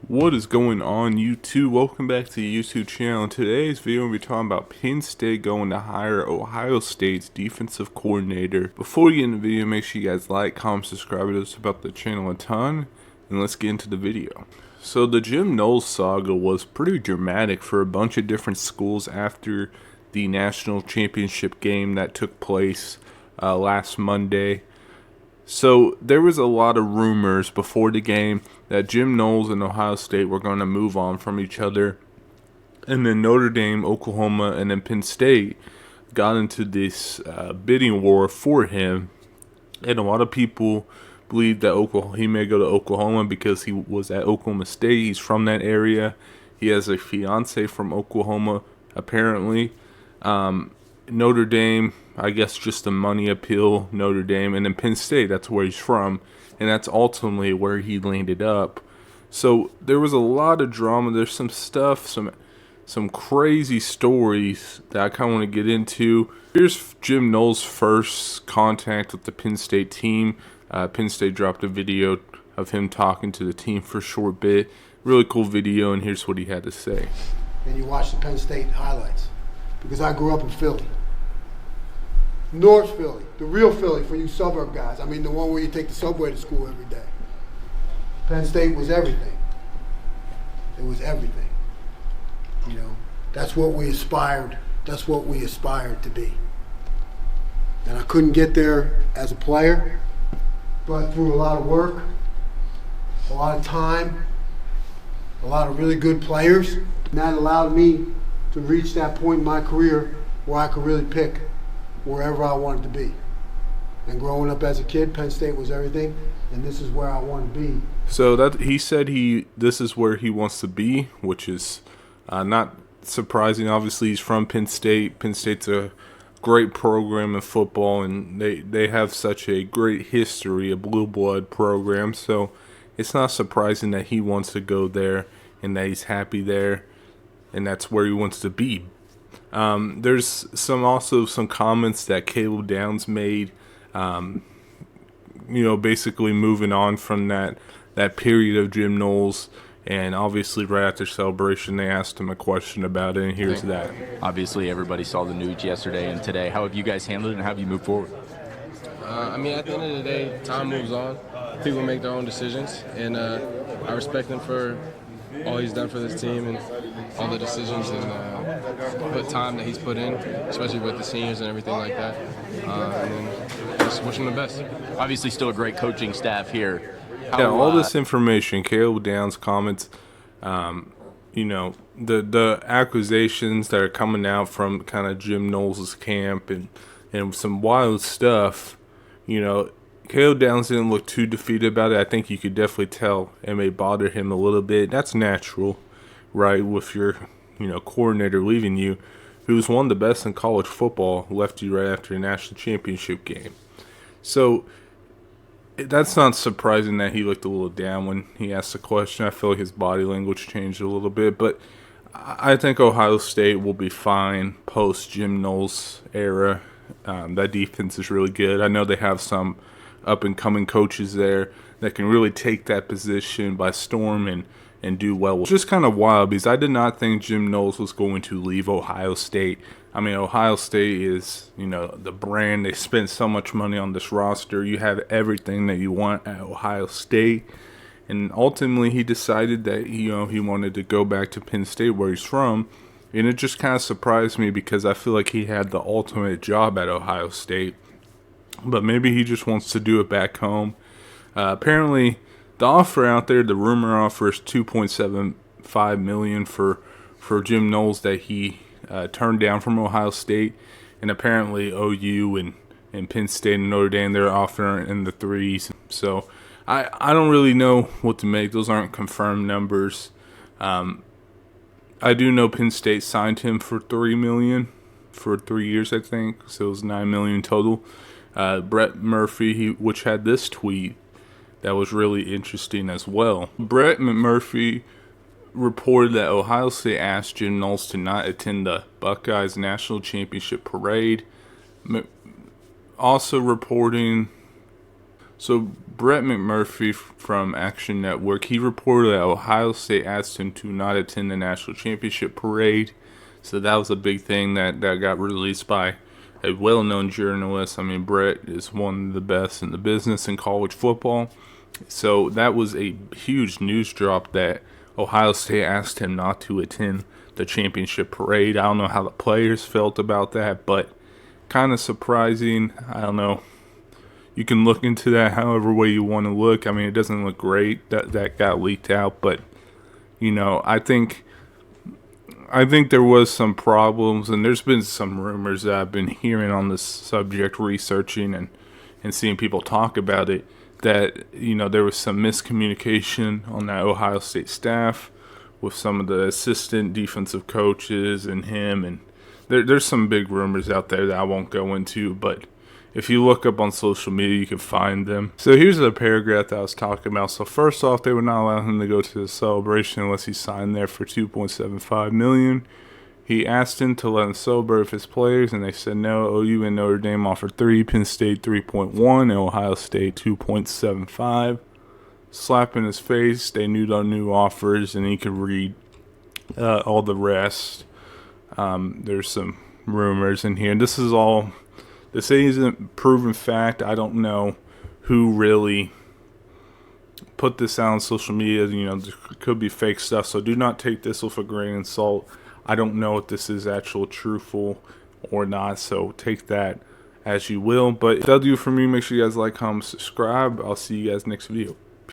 What is going on, YouTube? Welcome back to the YouTube channel. In today's video, we'll be talking about Penn State going to hire Ohio State's defensive coordinator. Before we get in the video, make sure you guys like, comment, subscribe to us about the channel a ton, and let's get into the video. So the Jim Knowles saga was pretty dramatic for a bunch of different schools after the national championship game that took place last Monday. So there was a lot of rumors before the game that Jim Knowles and Ohio State were going to move on from each other. And then Notre Dame, Oklahoma, and then Penn State got into this bidding war for him. And a lot of people believe that he may go to Oklahoma because he was at Oklahoma State. He's from that area. He has a fiance from Oklahoma, apparently. Notre Dame, I guess just the money appeal, Notre Dame, and then Penn State, that's where he's from, and that's ultimately where he landed up. So there was a lot of drama. There's some stuff, some crazy stories that I kind of want to get into. Here's Jim Knowles' first contact with the Penn State team. Penn State dropped a video of him talking to the team for a short bit. Really cool video, and here's what he had to say. And you watch the Penn State highlights, because I grew up in Philly. North Philly, the real Philly for you suburb guys. I mean, the one where you take the subway to school every day. Penn State was everything. It was everything. You know, that's what we aspired. That's what we aspired to be. And I couldn't get there as a player, but through a lot of work, a lot of time, a lot of really good players, and that allowed me to reach that point in my career where I could really pick wherever I wanted to be. And growing up as a kid, Penn State was everything, and this is where I want to be. So that he said this is where he wants to be, which is not surprising. Obviously, he's from Penn State. Penn State's a great program in football, and they have such a great history, a blue blood program. So it's not surprising that he wants to go there and that he's happy there, and that's where he wants to be. There's also some comments that Caleb Downs made, basically moving on from that period of Jim Knowles. And obviously right after celebration, they asked him a question about it, and here's that. Obviously, everybody saw the news yesterday and today. How have you guys handled it, and how have you moved forward? At the end of the day, time moves on. People make their own decisions, and I respect him for all he's done for this team and all the decisions and put time that he's put in, especially with the seniors and everything like that. And then just wish him the best. Obviously, still a great coaching staff here. All this information, Caleb Downs comments, the accusations that are coming out from kind of Jim Knowles' camp and some wild stuff. Caleb Downs didn't look too defeated about it. I think you could definitely tell it may bother him a little bit. That's natural, right? With your, coordinator leaving you, who's one of the best in college football, left you right after the national championship game. So that's not surprising that he looked a little down when he asked the question. I feel like his body language changed a little bit, but I think Ohio State will be fine post Jim Knowles era. That defense is really good. I know they have some up-and-coming coaches there that can really take that position by storm and do well. It's just kind of wild because I did not think Jim Knowles was going to leave Ohio State. I mean, Ohio State is, the brand. They spend so much money on this roster. You have everything that you want at Ohio State. And ultimately, he decided that, he wanted to go back to Penn State where he's from. And it just kind of surprised me because I feel like he had the ultimate job at Ohio State. But maybe he just wants to do it back home. Apparently, the offer out there, the rumor offer is $2.75 million for Jim Knowles that he turned down from Ohio State. And apparently OU and Penn State and Notre Dame, they're offering in the threes. So I don't really know what to make. Those aren't confirmed numbers. I do know Penn State signed him for $3 million for 3 years, I think. So it was $9 million total. Brett Murphy, which had this tweet that was really interesting as well. Brett McMurphy reported that Ohio State asked Jim Knowles to not attend the Buckeyes National Championship Parade. Also reporting So Brett McMurphy from Action Network, he reported that Ohio State asked him to not attend the national championship parade. So that was a big thing that got released by a well-known journalist. I mean, Brett is one of the best in the business in college football. So that was a huge news drop that Ohio State asked him not to attend the championship parade. I don't know how the players felt about that, but kind of surprising. I don't know. You can look into that however way you want to look. I mean, it doesn't look great that got leaked out, but I think there was some problems, and there's been some rumors that I've been hearing on this subject, researching and seeing people talk about it, that there was some miscommunication on that Ohio State staff with some of the assistant defensive coaches and him, and there's some big rumors out there that I won't go into, but if you look up on social media, you can find them. So here's the paragraph that I was talking about. So first off, they would not allow him to go to the celebration unless he signed there for $2.75 million. He asked him to let him celebrate with his players, and they said no. OU and Notre Dame offered 3, Penn State 3.1, and Ohio State 2.75. Slap in his face, they knew the new offers, and he could read all the rest. There's some rumors in here. This isn't proven fact. I don't know who really put this out on social media. There could be fake stuff, so do not take this with a grain of salt. I don't know if this is actual truthful or not, so take that as you will. But that'll do it for me. Make sure you guys like, comment, subscribe. I'll see you guys next video.